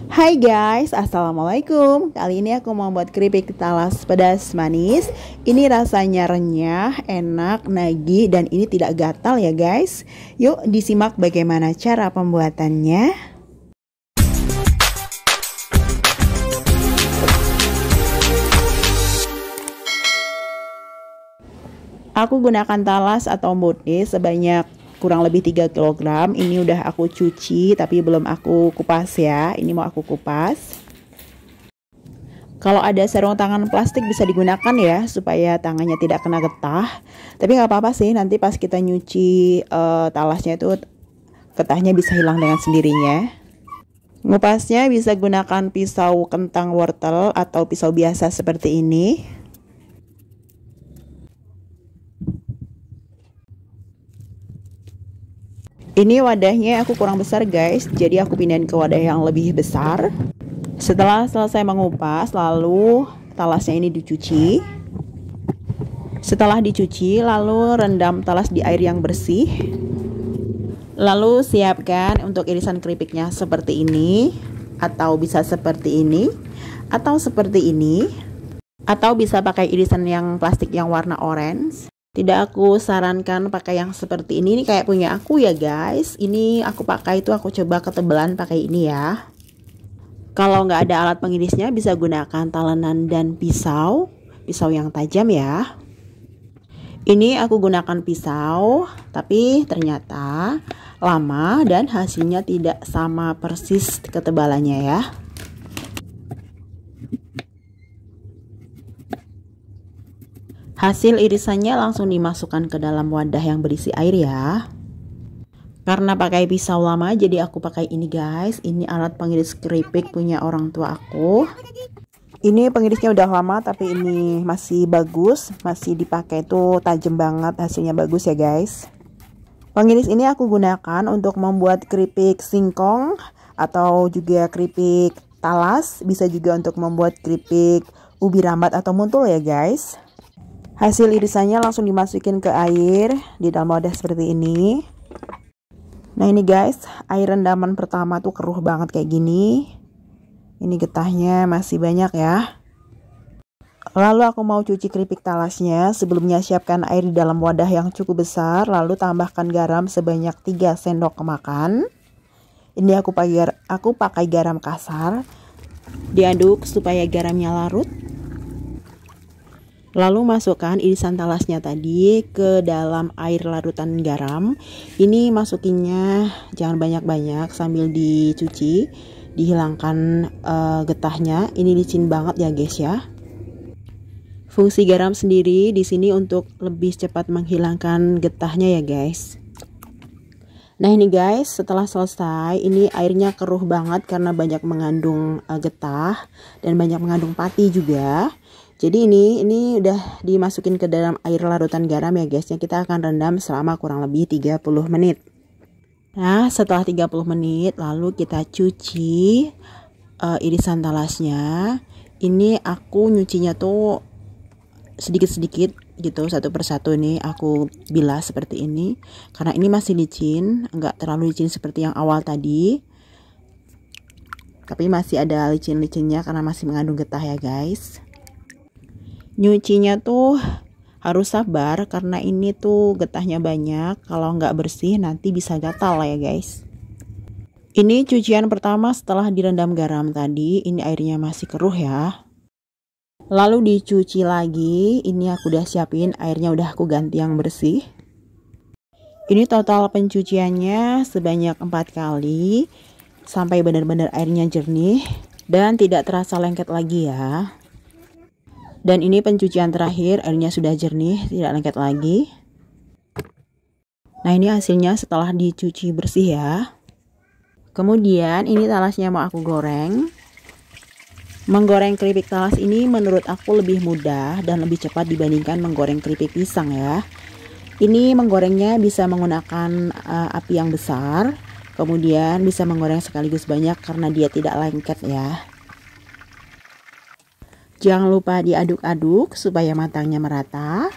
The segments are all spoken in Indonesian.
Hai guys, assalamualaikum. Kali ini aku mau buat keripik talas pedas manis. Ini rasanya renyah, enak, nagih, dan ini tidak gatal ya guys. Yuk disimak bagaimana cara pembuatannya. Aku gunakan talas atau murni sebanyak kurang lebih 3 kg. Ini udah aku cuci tapi belum aku kupas ya. Ini mau aku kupas. Kalau ada sarung tangan plastik bisa digunakan ya supaya tangannya tidak kena getah. Tapi nggak apa-apa sih, nanti pas kita nyuci talasnya itu getahnya bisa hilang dengan sendirinya. Ngupasnya bisa gunakan pisau kentang wortel atau pisau biasa seperti ini. Ini wadahnya aku kurang besar guys, jadi aku pindahin ke wadah yang lebih besar. Setelah selesai mengupas, lalu talasnya ini dicuci. Setelah dicuci, lalu rendam talas di air yang bersih. Lalu siapkan untuk irisan keripiknya seperti ini, atau bisa seperti ini, atau seperti ini, atau bisa pakai irisan yang plastik yang warna orange. Tidak aku sarankan pakai yang seperti ini kayak punya aku ya guys. Ini aku pakai itu, aku coba ketebalan pakai ini ya. Kalau nggak ada alat pengirisnya bisa gunakan talenan dan pisau yang tajam ya. Ini aku gunakan pisau, tapi ternyata lama dan hasilnya tidak sama persis ketebalannya ya. Hasil irisannya langsung dimasukkan ke dalam wadah yang berisi air ya. Karena pakai pisau lama jadi aku pakai ini guys. Ini alat pengiris keripik punya orang tua aku. Ini pengirisnya udah lama tapi ini masih bagus. Masih dipakai tuh tajam banget, hasilnya bagus ya guys. Pengiris ini aku gunakan untuk membuat keripik singkong atau juga keripik talas. Bisa juga untuk membuat keripik ubi rambat atau muntul ya guys. Hasil irisannya langsung dimasukin ke air di dalam wadah seperti ini. Nah ini guys, air rendaman pertama tuh keruh banget kayak gini. Ini getahnya masih banyak ya. Lalu aku mau cuci keripik talasnya. Sebelumnya siapkan air di dalam wadah yang cukup besar. Lalu tambahkan garam sebanyak 3 sendok makan. Ini aku pakai garam kasar. Diaduk supaya garamnya larut. Lalu masukkan irisan talasnya tadi ke dalam air larutan garam. Ini masukinnya jangan banyak-banyak sambil dicuci, dihilangkan getahnya. Ini licin banget ya guys ya. Fungsi garam sendiri di sini untuk lebih cepat menghilangkan getahnya ya guys. Nah ini guys, setelah selesai, ini airnya keruh banget karena banyak mengandung getah dan banyak mengandung pati juga. Jadi ini udah dimasukin ke dalam air larutan garam ya guysnya. Kita akan rendam selama kurang lebih 30 menit. Nah setelah 30 menit lalu kita cuci irisan talasnya. Ini aku nyucinya tuh sedikit-sedikit gitu, satu persatu nih aku bilas seperti ini. Karena ini masih licin, nggak terlalu licin seperti yang awal tadi. Tapi masih ada licin-licinnya karena masih mengandung getah ya guys. Nyucinya tuh harus sabar karena ini tuh getahnya banyak. Kalau nggak bersih nanti bisa gatal ya guys. Ini cucian pertama setelah direndam garam tadi. Ini airnya masih keruh ya. Lalu dicuci lagi. Ini aku udah siapin airnya, udah aku ganti yang bersih. Ini total pencuciannya sebanyak 4 kali sampai benar-benar airnya jernih dan tidak terasa lengket lagi ya. Dan ini pencucian terakhir, airnya sudah jernih, tidak lengket lagi. Nah ini hasilnya setelah dicuci bersih ya. Kemudian ini talasnya mau aku goreng. Menggoreng keripik talas ini menurut aku lebih mudah dan lebih cepat dibandingkan menggoreng keripik pisang ya. Ini menggorengnya bisa menggunakan api yang besar. Kemudian bisa menggoreng sekaligus banyak karena dia tidak lengket ya. Jangan lupa diaduk-aduk supaya matangnya merata.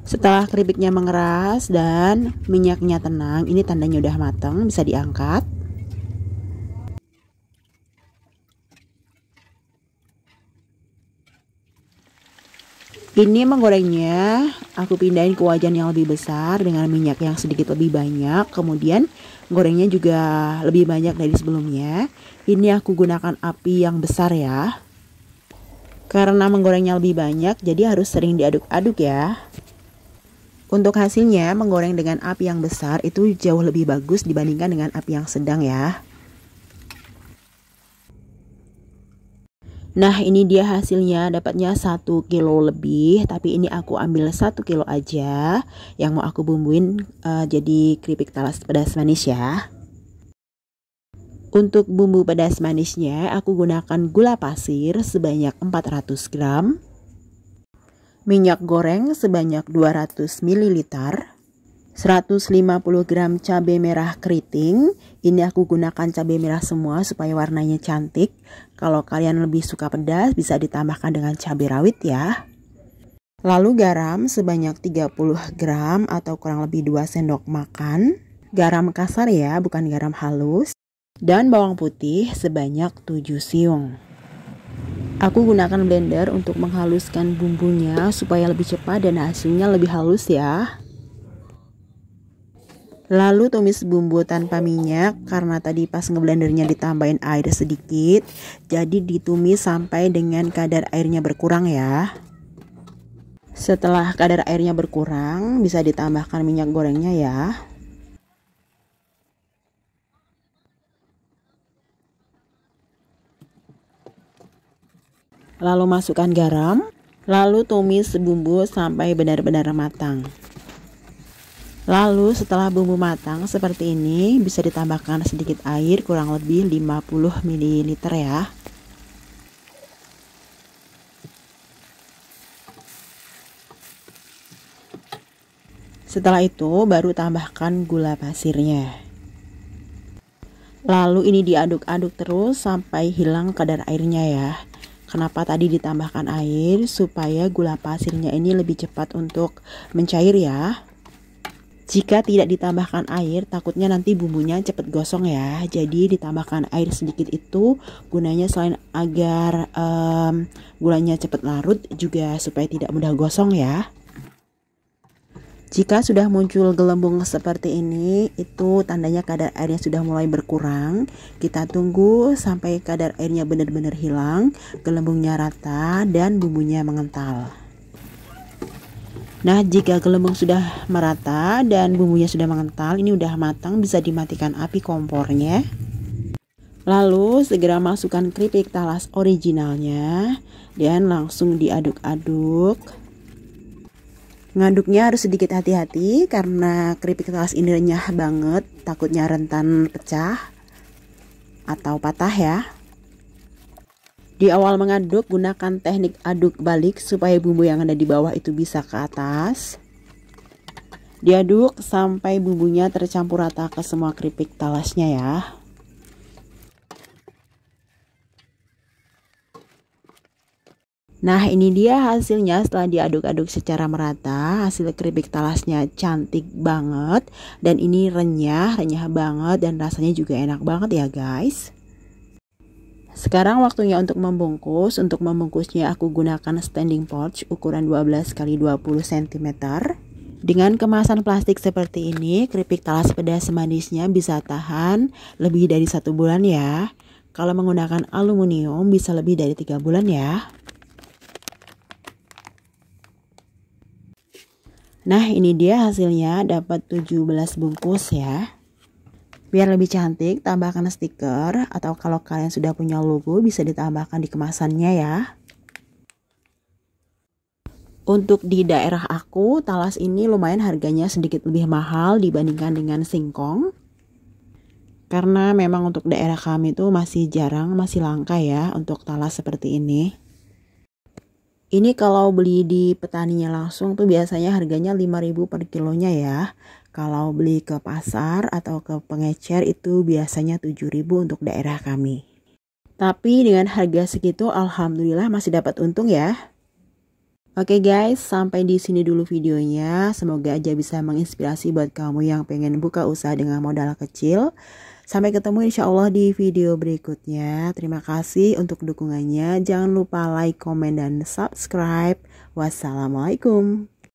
Setelah keripiknya mengeras dan minyaknya tenang, ini tandanya udah matang, bisa diangkat. Ini menggorengnya, aku pindahin ke wajan yang lebih besar dengan minyak yang sedikit lebih banyak. Kemudian gorengnya juga lebih banyak dari sebelumnya. Ini aku gunakan api yang besar ya. Karena menggorengnya lebih banyak, jadi harus sering diaduk-aduk ya. Untuk hasilnya, menggoreng dengan api yang besar itu jauh lebih bagus dibandingkan dengan api yang sedang ya. Nah, ini dia hasilnya, dapatnya 1 kilo lebih, tapi ini aku ambil 1 kilo aja yang mau aku bumbuin jadi keripik talas pedas manis ya. Untuk bumbu pedas manisnya aku gunakan gula pasir sebanyak 400 gram, minyak goreng sebanyak 200 ml, 150 gram cabai merah keriting. Ini aku gunakan cabai merah semua supaya warnanya cantik. Kalau kalian lebih suka pedas bisa ditambahkan dengan cabai rawit ya. Lalu garam sebanyak 30 gram atau kurang lebih 2 sendok makan. Garam kasar ya, bukan garam halus. Dan bawang putih sebanyak 7 siung. Aku gunakan blender untuk menghaluskan bumbunya supaya lebih cepat dan hasilnya lebih halus ya. Lalu tumis bumbu tanpa minyak karena tadi pas ngeblendernya ditambahin air sedikit. Jadi ditumis sampai dengan kadar airnya berkurang ya. Setelah kadar airnya berkurang bisa ditambahkan minyak gorengnya ya. Lalu masukkan garam. Lalu tumis bumbu sampai benar-benar matang. Lalu setelah bumbu matang seperti ini bisa ditambahkan sedikit air kurang lebih 50 ml ya. Setelah itu baru tambahkan gula pasirnya. Lalu ini diaduk-aduk terus sampai hilang kadar airnya ya. Kenapa tadi ditambahkan air? Supaya gula pasirnya ini lebih cepat untuk mencair ya. Jika tidak ditambahkan air, takutnya nanti bumbunya cepat gosong ya. Jadi ditambahkan air sedikit itu gunanya selain agar gulanya cepat larut, juga supaya tidak mudah gosong ya. Jika sudah muncul gelembung seperti ini, itu tandanya kadar airnya sudah mulai berkurang. Kita tunggu sampai kadar airnya benar-benar hilang, gelembungnya rata dan bumbunya mengental. Nah, jika gelembung sudah merata dan bumbunya sudah mengental, ini udah matang, bisa dimatikan api kompornya. Lalu segera masukkan keripik talas originalnya dan langsung diaduk-aduk. Ngaduknya harus sedikit hati-hati karena keripik talas ini renyah banget, takutnya rentan pecah atau patah ya. Di awal mengaduk gunakan teknik aduk balik supaya bumbu yang ada di bawah itu bisa ke atas. Diaduk sampai bumbunya tercampur rata ke semua keripik talasnya ya. Nah, ini dia hasilnya setelah diaduk-aduk secara merata. Hasil keripik talasnya cantik banget dan ini renyah banget dan rasanya juga enak banget ya guys. Sekarang waktunya untuk membungkus. Untuk membungkusnya aku gunakan standing pouch ukuran 12 x 20 cm. Dengan kemasan plastik seperti ini, keripik talas pedas manisnya bisa tahan lebih dari 1 bulan ya. Kalau menggunakan aluminium bisa lebih dari 3 bulan ya. Nah, ini dia hasilnya, dapat 17 bungkus ya. Biar lebih cantik, tambahkan stiker atau kalau kalian sudah punya logo bisa ditambahkan di kemasannya ya. Untuk di daerah aku, talas ini lumayan harganya sedikit lebih mahal dibandingkan dengan singkong. Karena memang untuk daerah kami itu masih jarang, masih langka ya untuk talas seperti ini. Ini kalau beli di petaninya langsung tuh biasanya harganya 5.000 per kilonya ya. Kalau beli ke pasar atau ke pengecer itu biasanya 7.000 untuk daerah kami. Tapi dengan harga segitu alhamdulillah masih dapat untung ya. Oke guys, sampai di sini dulu videonya. Semoga aja bisa menginspirasi buat kamu yang pengen buka usaha dengan modal kecil. Sampai ketemu insya Allah di video berikutnya. Terima kasih untuk dukungannya. Jangan lupa like, komen, dan subscribe. Wassalamualaikum.